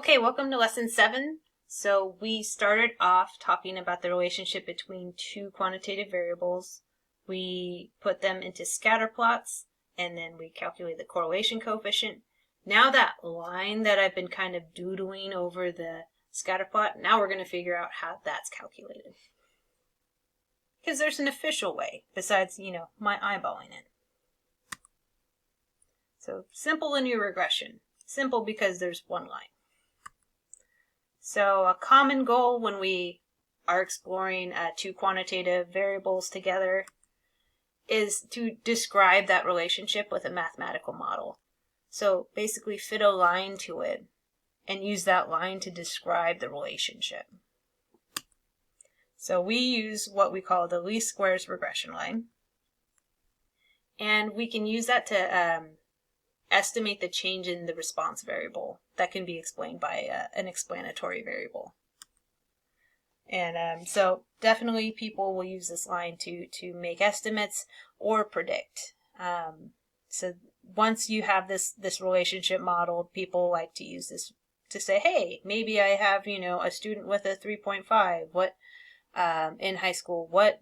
Okay, welcome to lesson 7. So we started off talking about the relationship between two quantitative variables. We put them into scatter plots, and then we calculate the correlation coefficient. Now that line that I've been kind of doodling over the scatter plot, now we're going to figure out how that's calculated. Because there's an official way, besides, my eyeballing it. So simple linear regression. Simple because there's one line. So a common goal when we are exploring two quantitative variables together is to describe that relationship with a mathematical model. So basically fit a line to it and use that line to describe the relationship. So we use what we call the least squares regression line. And we can use that to estimate the change in the response variable that can be explained by an explanatory variable. And so definitely people will use this line to make estimates or predict. So once you have this relationship modeled, people like to use this to say, hey, maybe I have, a student with a 3.5. What in high school, what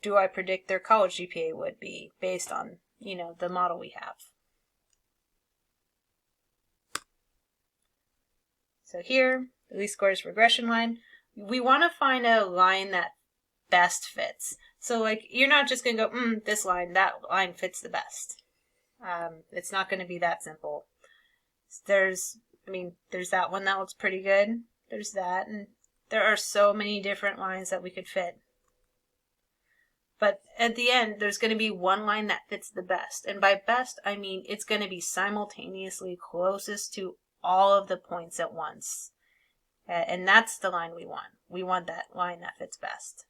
do I predict their college GPA would be based on, the model we have? So here, the least squares regression line, we want to find a line that best fits. So you're not just going to go, this line, that line fits the best. It's not going to be that simple. There's that one that looks pretty good. There's that, and there are so many different lines that we could fit. But at the end, there's going to be one line that fits the best. And by best, I mean it's going to be simultaneously closest to all of the points at once. And that's the line we want. We want that line that fits best.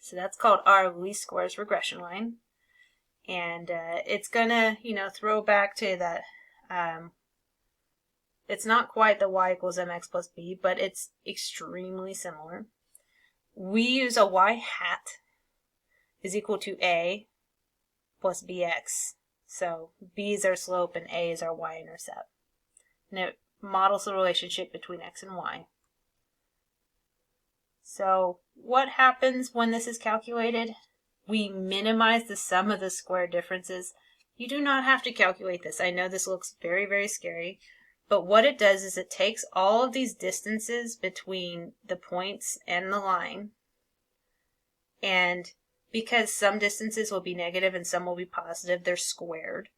So that's called our least squares regression line. And it's going to, throw back to that. It's not quite the y equals mx plus b, but it's extremely similar. We use a y hat is equal to a plus bx. So b is our slope and a is our y-intercept. And it models the relationship between x and y. So what happens when this is calculated? We minimize the sum of the square differences. You do not have to calculate this. I know this looks very, very scary. But what it does is it takes all of these distances between the points and the line. And because some distances will be negative and some will be positive, they're squared.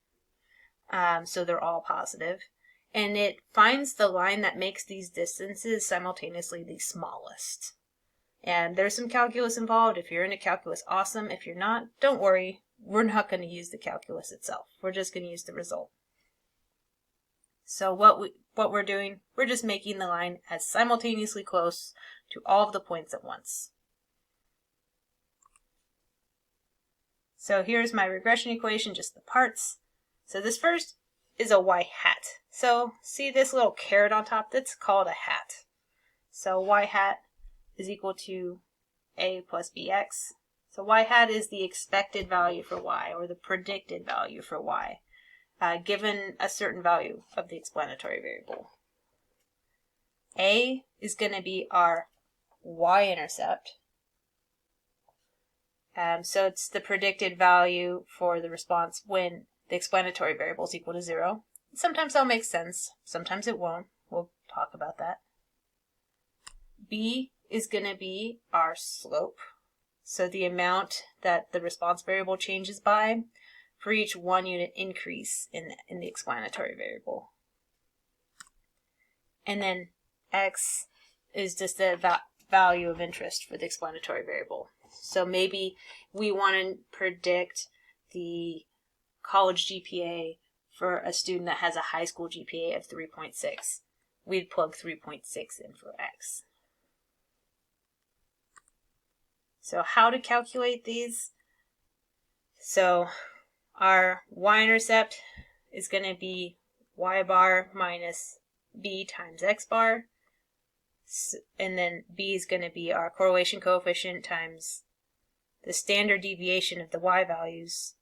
So they're all positive. And it finds the line that makes these distances simultaneously the smallest. And there's some calculus involved. If you're into calculus, awesome. If you're not, don't worry. We're not going to use the calculus itself. We're just going to use the result. So what we're doing, we're just making the line as simultaneously close to all of the points at once. So here's my regression equation, just the parts. So this first is a y hat. So see this little caret on top? That's called a hat. So y hat is equal to a plus bx. So y hat is the expected value for y, or the predicted value for y, given a certain value of the explanatory variable. A is going to be our y-intercept. So it's the predicted value for the response when the explanatory variable is equal to 0. Sometimes that'll make sense. Sometimes it won't. We'll talk about that. B is going to be our slope. So the amount that the response variable changes by for each 1 unit increase in the explanatory variable. And then x is just the value of interest for the explanatory variable. So maybe we want to predict the college GPA for a student that has a high school GPA of 3.6. We'd plug 3.6 in for x. So how to calculate these? So our y-intercept is going to be y bar minus b times x bar. And then b is going to be our correlation coefficient times the standard deviation of the y values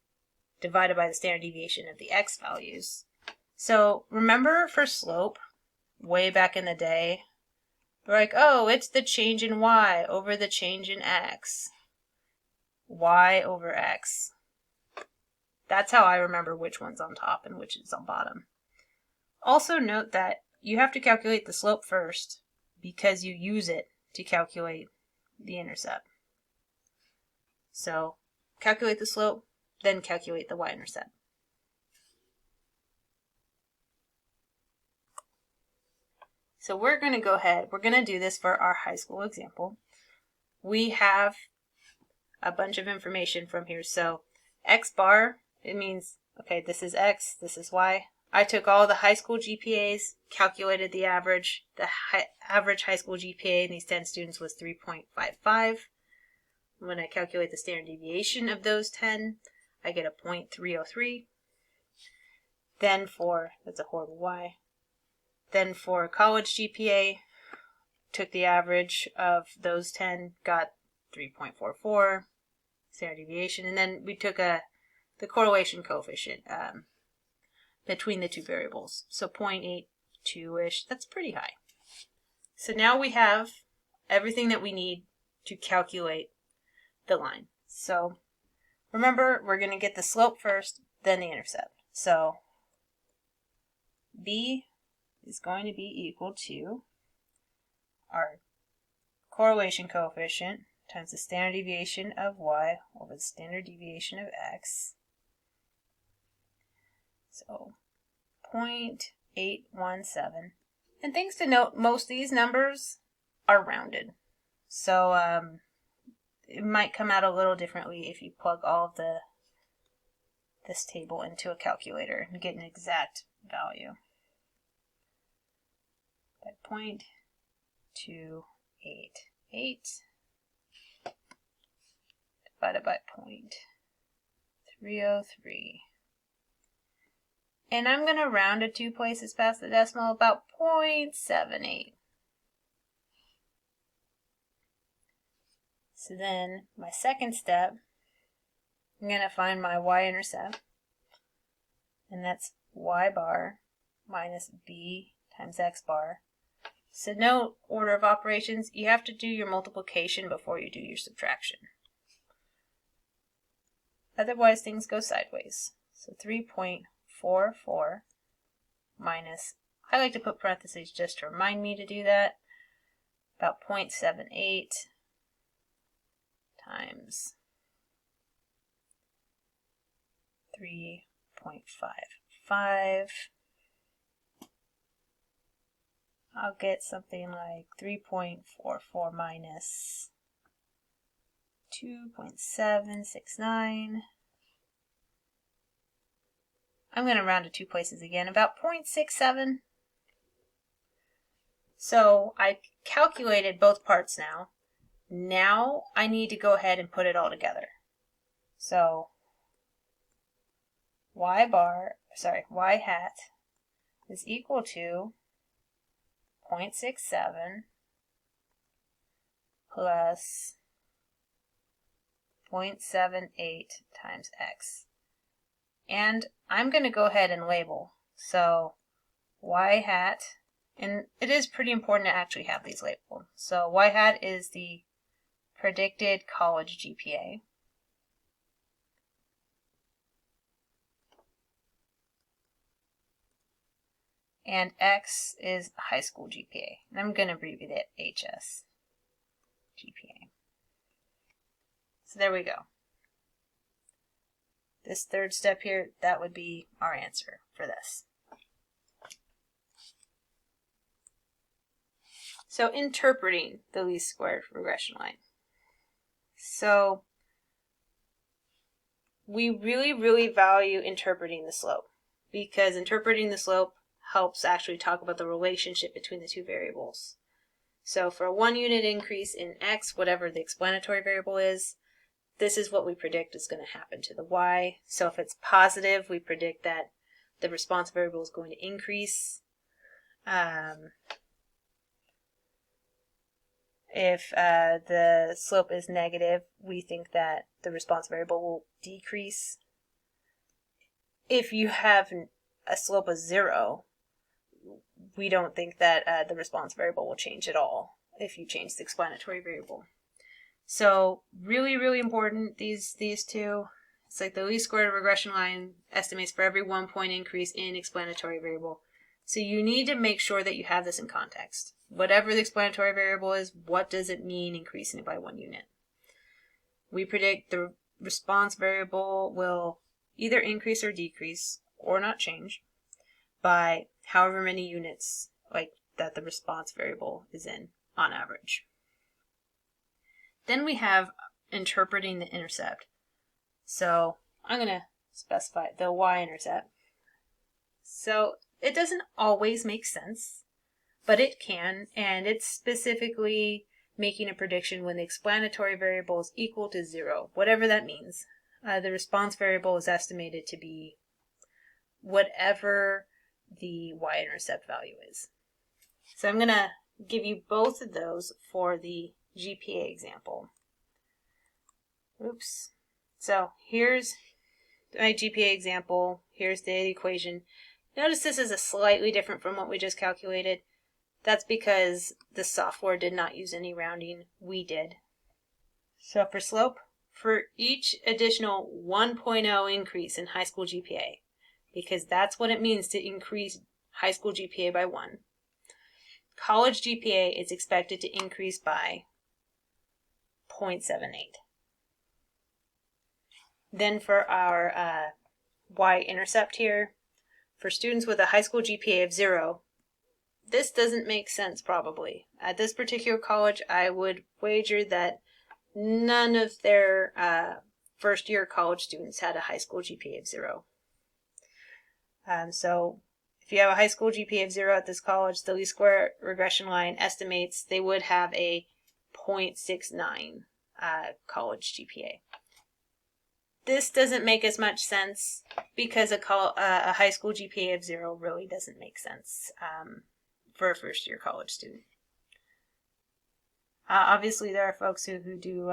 divided by the standard deviation of the x values. So remember for slope, way back in the day, we're like, oh, it's the change in y over the change in x. Y over x. That's how I remember which one's on top and which is on bottom. Also note that you have to calculate the slope first because you use it to calculate the intercept. So calculate the slope, then calculate the y-intercept. So we're going to go ahead, we're going to do this for our high school example. We have a bunch of information from here. So x bar, it means, okay, this is x, this is y. I took all the high school GPAs, calculated the average. The average high school GPA in these 10 students was 3.55. When I calculate the standard deviation of those 10, I get a 0.303. Then for, that's a horrible y. Then for college GPA, took the average of those 10, got 3.44 standard deviation, and then we took the correlation coefficient between the two variables. So 0.82-ish, that's pretty high. So now we have everything that we need to calculate the line. So remember, we're going to get the slope first, then the intercept. So B is going to be equal to our correlation coefficient times the standard deviation of y over the standard deviation of x. So 0.817. And things to note, most of these numbers are rounded. So it might come out a little differently if you plug all of this table into a calculator and get an exact value. By 0.288 divided by 0.303. And I'm going to round it 2 places past the decimal, about 0.78. So then my second step, I'm going to find my y-intercept, and that's y bar minus b times x bar. So no order of operations, you have to do your multiplication before you do your subtraction. Otherwise things go sideways. So 3.44 minus, I like to put parentheses just to remind me to do that, about 0.78 times 3.55. I'll get something like 3.44 minus 2.769. I'm going to round to 2 places again, about 0.67. So I calculated both parts now. Now I need to go ahead and put it all together. So y hat is equal to 0.67 plus 0.78 times x. And I'm going to go ahead and label. So y hat, and it is pretty important to actually have these labeled. So y hat is the predicted college GPA. And x is high school GPA. And I'm going to abbreviate it HS GPA. So there we go. This third step here, that would be our answer for this. So interpreting the least squared regression line. So we really value interpreting the slope, because interpreting the slope helps actually talk about the relationship between the two variables. So for a 1 unit increase in x, whatever the explanatory variable is, this is what we predict is going to happen to the y. So if it's positive, we predict that the response variable is going to increase. If the slope is negative, we think that the response variable will decrease. If you have a slope of 0, we don't think that the response variable will change at all if you change the explanatory variable. So really, really important, these two. It's like the least squared regression line estimates for every 1 point increase in explanatory variable. So you need to make sure that you have this in context. Whatever the explanatory variable is, what does it mean increasing it by 1 unit? We predict the response variable will either increase or decrease, or not change, by however many units like that the response variable is in on average. Then we have interpreting the intercept. So I'm going to specify the y-intercept. So it doesn't always make sense, but it can, and it's specifically making a prediction when the explanatory variable is equal to 0, whatever that means. The response variable is estimated to be whatever the y-intercept value is. So I'm going to give you both of those for the GPA example. Oops. So here's my GPA example. Here's the equation. Notice this is slightly different from what we just calculated. That's because the software did not use any rounding. We did. So for slope, for each additional 1.0 increase in high school GPA, because that's what it means to increase high school GPA by 1, college GPA is expected to increase by 0.78. Then for our y-intercept here, for students with a high school GPA of 0, this doesn't make sense probably. At this particular college, I would wager that none of their first-year college students had a high school GPA of 0. So if you have a high school GPA of 0 at this college, the least square regression line estimates they would have a 0.69 college GPA. This doesn't make as much sense because a high school GPA of 0 really doesn't make sense for a first-year college student. Obviously, there are folks who do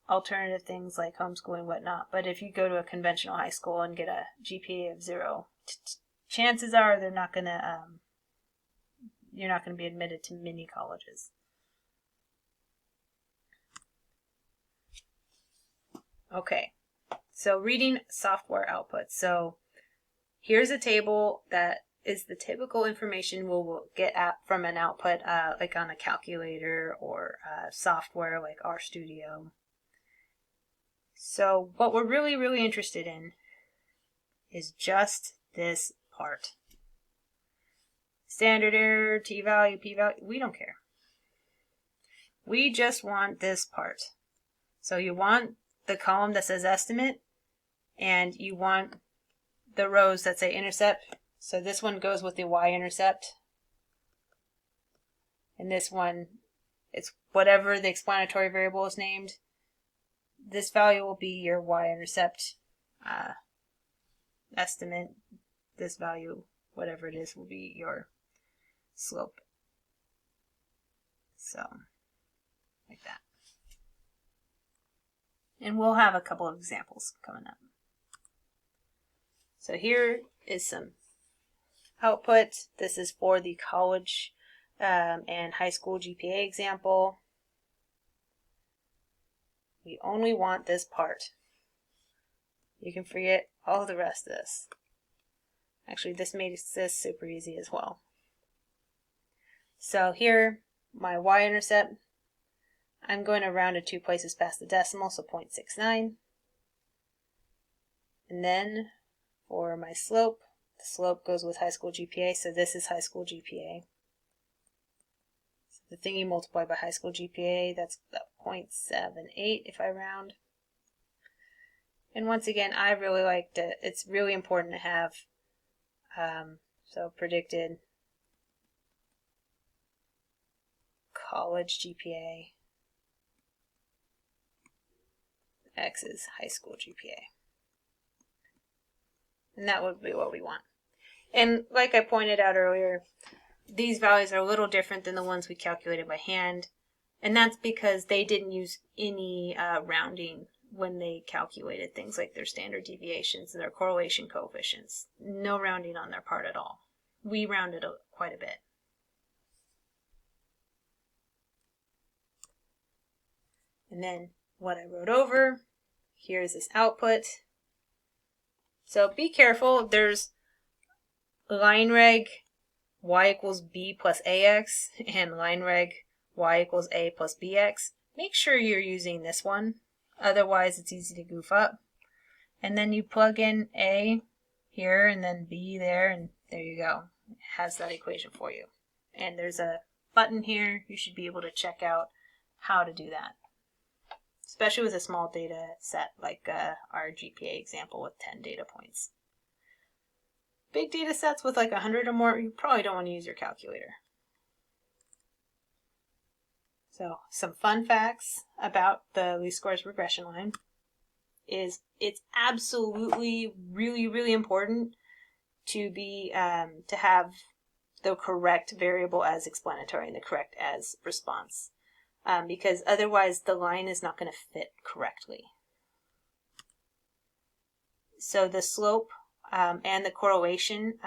alternative things like homeschooling and whatnot, but if you go to a conventional high school and get a GPA of 0, chances are you're not going to be admitted to many colleges. Okay. So reading software output. So here's a table that is the typical information we'll get from an output like on a calculator or software like RStudio. So what we're really, really interested in is just this part. Standard error, t-value, p-value, we don't care. We just want this part. So you want the column that says estimate, and you want the rows that say intercept. So this one goes with the y-intercept. And this one, it's whatever the explanatory variable is named. This value will be your y-intercept estimate. This value, whatever it is, will be your slope. So, like that. And we'll have a couple of examples coming up. So here is some output. This is for the college and high school GPA example. We only want this part. You can forget all the rest of this. Actually, this makes this super easy as well. So here, my y-intercept, I'm going to round it 2 places past the decimal, so 0.69. And then for my slope, the slope goes with high school GPA, so this is high school GPA. So the thing you multiply by high school GPA, that's 0.78 if I round. And once again, I really like to, it's really important to have, so predicted college GPA, X is high school GPA. And that would be what we want. And like I pointed out earlier, these values are a little different than the ones we calculated by hand. And that's because they didn't use any rounding when they calculated things like their standard deviations and their correlation coefficients. No rounding on their part at all. We rounded quite a bit. And then what I wrote over, here's this output. So be careful, there's line reg y equals b plus ax and line reg y equals a plus bx. Make sure you're using this one, otherwise it's easy to goof up. And then you plug in a here and then b there, and there you go. It has that equation for you. And there's a button here. You should be able to check out how to do that, especially with a small data set like our GPA example with 10 data points. Big data sets with like 100 or more, you probably don't want to use your calculator. So some fun facts about the least squares regression line is it's absolutely really important to be to have the correct variable as explanatory and the correct as response, because otherwise the line is not going to fit correctly. So the slope and the correlation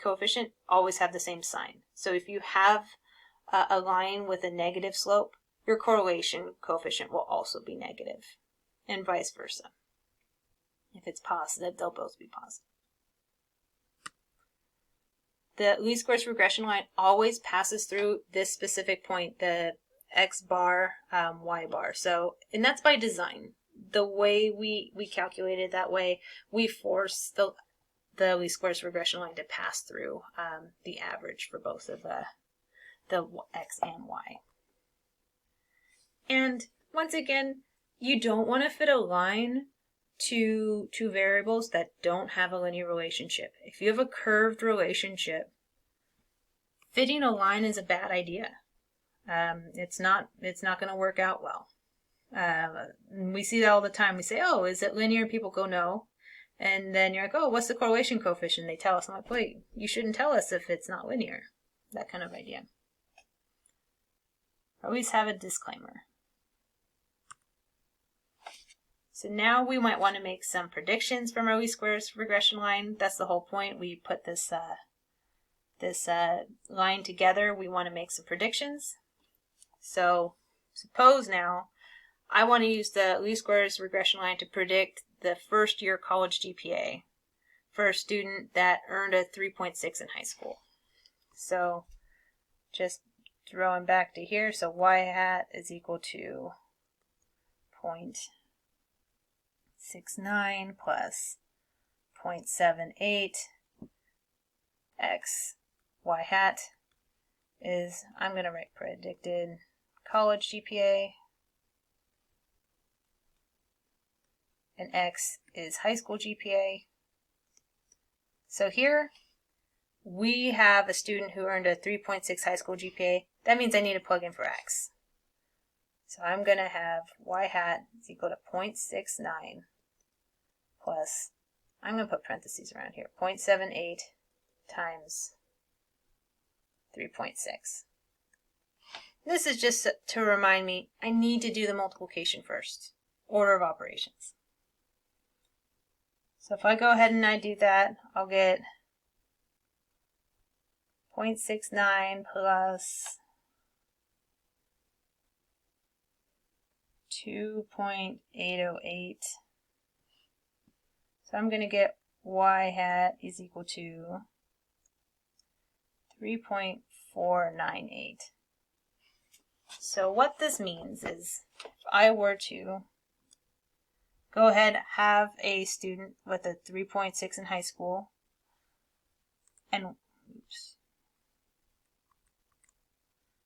coefficient always have the same sign. So if you have a line with a negative slope, your correlation coefficient will also be negative, and vice versa. If it's positive, they'll both be positive. The least squares regression line always passes through this specific point, the x bar, y bar. So, and that's by design. The way we calculate it that way, we force the least squares regression line to pass through the average for both of the x and y. And once again, you don't want to fit a line to two variables that don't have a linear relationship. If you have a curved relationship, fitting a line is a bad idea. It's not going to work out well. We see that all the time. We say, oh, is it linear? People go, no. And then you're like, oh, what's the correlation coefficient? They tell us. I'm like, wait, you shouldn't tell us if it's not linear. That kind of idea. Always have a disclaimer. So now we might want to make some predictions from our least squares regression line. That's the whole point. We put this line together. We want to make some predictions. So suppose now I want to use the least squares regression line to predict the first year college GPA for a student that earned a 3.6 in high school. So just throwing back to here, so y hat is equal to 0.69 plus 0.78 x y hat is, I'm going to write predicted college GPA, and x is high school GPA. So here we have a student who earned a 3.6 high school GPA. That means I need to plug in for x. So I'm going to have y hat is equal to 0.69 plus, I'm going to put parentheses around here, 0.78 times 3.6. This is just to remind me I need to do the multiplication first, order of operations. So if I go ahead and I do that, I'll get 0.69 plus 2.808. So I'm going to get y hat is equal to 3.498. So what this means is if I were to go ahead, have a student with a 3.6 in high school, and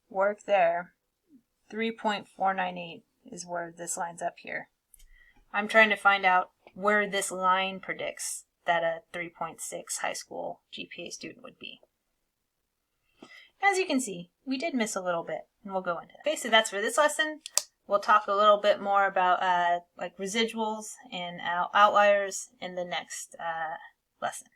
work there, 3.498 is where this lines up here. I'm trying to find out where this line predicts that a 3.6 high school GPA student would be. As you can see, we did miss a little bit, and we'll go into that. Basically, that's for this lesson. We'll talk a little bit more about like residuals and outliers in the next lesson.